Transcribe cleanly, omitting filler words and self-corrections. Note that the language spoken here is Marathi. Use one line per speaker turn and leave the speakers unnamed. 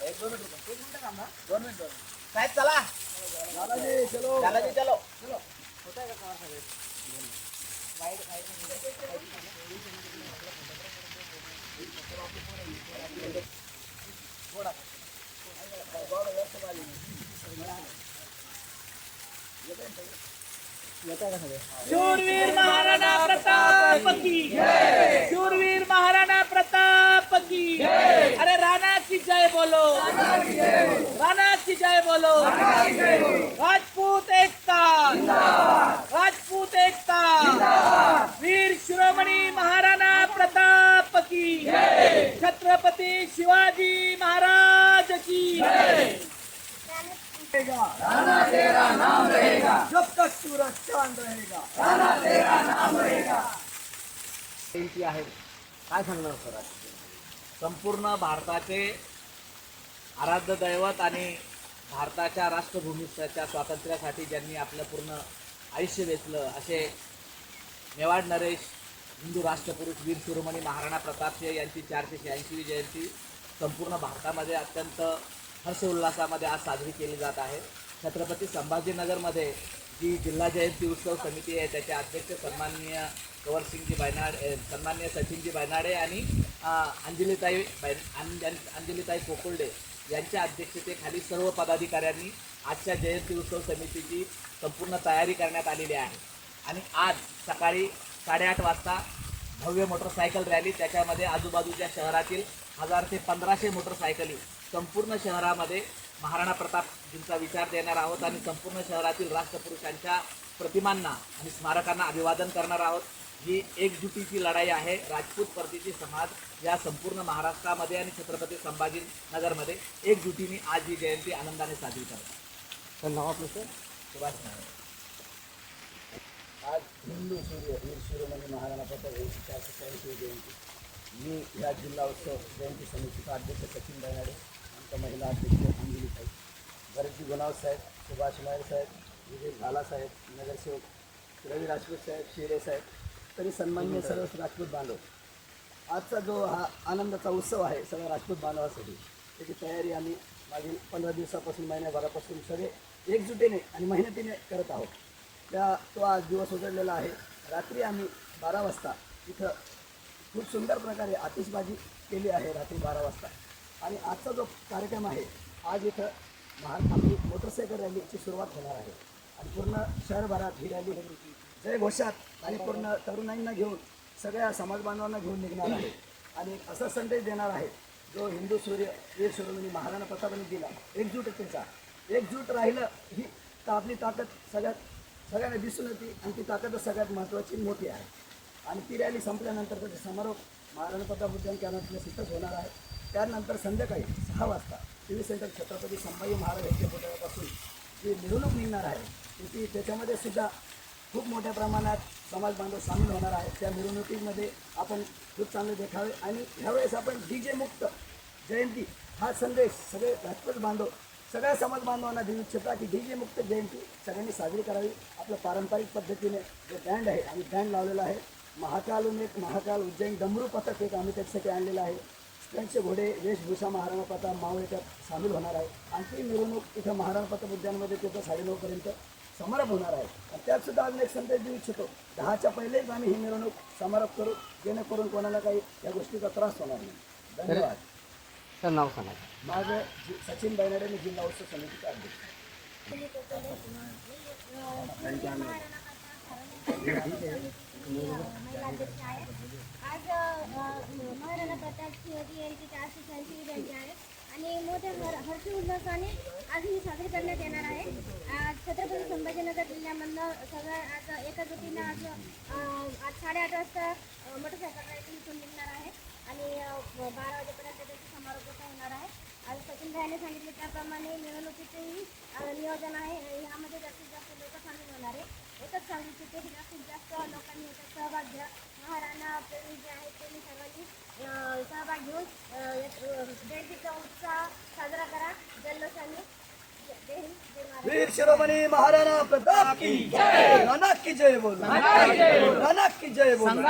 एक दोन मिनिट एक मिनिट थांबा 2 मिनिट साहेब चला दादाजी चलो दादाजी चलो चलो होता है का कवर सगळे वाईट
शूरवीर महाराणा प्रताप की जय। शूरवीर महाराणा प्रताप की जय। अरे राणा की जय बोलो, राणा की जय बोलो। राजपूत एकता, राजपूत एकता। वीर शिरोमणी महाराणा प्रताप की जय। छत्रपति शिवाजी महाराज की जय।
राणा तेरा नाम रहेगा जब तक सूरज चांद रहेगा राणा तेरा नाम रहेगा।
जयंती आहे, काय सांगणार सर? संपूर्ण भारताचे आराध्य दैवत आणि भारताच्या राष्ट्रभूमीच्या स्वातंत्र्यासाठी ज्यांनी आपलं पूर्ण आयुष्य वेचलं असे मेवाड नरेश हिंदू राष्ट्रपुरुष वीर शिरोमणी महाराणा प्रतापसिंह यांची 486वी जयंती संपूर्ण भारतामध्ये अत्यंत हर्षोल्लासामध्ये आज साजरी केली जात आहे। छत्रपती संभाजीनगरमध्ये जी जिल्हा जयंती उत्सव समिती आहे त्याचे अध्यक्ष सन्माननीय कंवरसिंगजी बायनाडे, सन्माननीय सचिनजी बायनाडे आणि अंजलीताई कोकुल्डे यांच्या अध्यक्षतेखाली सर्व पदाधिकाऱ्यांनी आजच्या जयंती उत्सव समितीची संपूर्ण तयारी करण्यात आलेली आहे। आणि आज सकाळी 8:30 वाजता भव्य मोटरसायकल रॅली, त्याच्यामध्ये आजूबाजूच्या शहरातील 1000 ते 1500 मोटरसायकली संपूर्ण शहरामध्ये महाराणा प्रतापजींचा विचार देणार आहोत आणि संपूर्ण शहरातील राष्ट्रपुरुषांच्या प्रतिमांना आणि स्मारकांना अभिवादन करणार आहोत। ही एकजुटीची लढाई आहे। राजपूत परदेशी समाज या संपूर्ण महाराष्ट्रामध्ये आणि छत्रपती संभाजीनगरमध्ये एकजुटीने आज ही जयंती आनंदाने साजरी करतात।
तर नाव आपलं सर
सुभाष नाळे।
आज हिंदू सूर्य वीर शिरोमणी महाराणा प्रताप यांची 486वी जयंती। मी या जिल्हा उत्सव जयंती समितीचा अध्यक्ष सचिन बायनाडे, आमच्या महिला अध्यक्ष अंजलीताई, भरतजी गुणाव साहेब, सुभाष नायर साहेब, विजय झाला साहेब, नगरसेवक रवी राजपूत साहेब, शिरे साहेब, तरी सन्माननीय सर्व राजपूत बांधव, आजचा जो हा आनंदाचा उत्सव आहे सगळ्या राजपूत बांधवासाठी, त्याची तयारी आम्ही मागील 15 दिवसापासून महिन्याभरापासून सगळे एकजुटीने आणि मेहनतीने करत आहोत। तो आज दिवस उजळलेला आहे। रात्री आम्ही 12 वाजता इथं खूप सुंदर प्रकारे आतिषबाजी केली आहे रात्री 12 वाजता। आणि आजचा जो कार्यक्रम आहे, आज इथं आपली मोटरसायकल रॅलीची सुरुवात होणार आहे आणि पूर्ण शहरभरात ही रॅली जय घोषात आणि पूर्ण तरुणाईंना घेऊन सगळ्या समाजबांधवांना घेऊन निघणार आहे आणि एक असा संदेश देणार आहे जो हिंदू सूर्य वीर शिरोमणी महाराणा प्रतापांनी दिला, एकजुटतेचा। एकजूट राहिलं ही तर आपली ताकद सगळ्यांना दिसून येते आणि ती ताकद सगळ्यात महत्त्वाची मोठी आहे। आणि ती रॅली संपल्यानंतर त्याचे समारोप महाराणा प्रताप उद्यान केंद्रातल्या तिथंच होणार आहे। त्यानंतर संध्याकाळी 6 वाजता T V centre Chhatrapati Sambhaji Maharaj यांच्या पुतळ्यापासून जी मिरवणूक निघणार आहे त्याच्यामध्ये सुद्धा खूप मोठ्या प्रमाणात समाज बांधव सामील होणार आहे। त्या मिरवणुकीमध्ये आपण खूप चांगले देखावे आणि ह्यावेळेस आपण DJ मुक्त जयंती हा संदेश सगळे राजपूत बांधव सगळ्या समाज बांधवांना देऊ इच्छिता की DJ मुक्त जयंती सगळ्यांनी साजरी करावी। आपलं पारंपरिक पद्धतीने जो बँड आहे आम्ही बँड लावलेला आहे। महाकालहून एक महाकाल उज्जैन डमरू पथक एक आम्ही त्याच्यासाठी आणलेलं आहे। त्यांचे घोडे वेशभूषा महाराणा प्रताप मावळे त्यात सामील होणार आहे। आणखी मिरवणूक इथं महाराणा प्रताप उद्यानमध्ये तिथं 9:30 पर्यंत समारोप होणार आहे। आणि त्यातसुद्धा आम्ही एक संदेश देऊ इच्छितो, 10च्या पहिलेच आम्ही ही मिरवणूक समारोप करू जेणेकरून कोणाला काही या गोष्टीचा त्रास होणार नाही। धन्यवाद।
तर नाव सांगा।
माझं सचिन बायनाडे, मी जिल्हा उत्सव समितीचा अध्यक्ष।
महिला अध्यक्ष आहे। आज महाराणा प्रताप सिंह यांची 486वी जयंती आहे आणि मोठ्या हर्षोल्लासाने आज ही साजरी करण्यात येणार आहे। छत्रपती संभाजीनगर जिल्ह्यामधनं सगळं आज एकजुटीनं आज 8:30 वाजता मोटरसायकल रॅली इथून निघणार आहे आणि 12 वाजेपर्यंत त्याचा समारोप होणार आहे। आज सचिन भाईने सांगितले त्याप्रमाणे मिरवणुकीचेही नियोजन आहे। यामध्ये जास्तीत जास्त लोक सामील होणार आहे। एकच सांगू इच्छिते की जास्तीत जास्त लोकांनी याच्यात सहभाग घ्या। महाराणा प्रेमी जे आहेत त्यांनी सर्वांनी सहभाग घेऊन जयंतीचा उत्साह साजरा करा जल्लोषाने। जय हिंद, जय महाराष्ट्र।
वीर शिरोमणी महाराणा प्रताप की जय। राणा की जय बोलो, राणा की जय बोलो।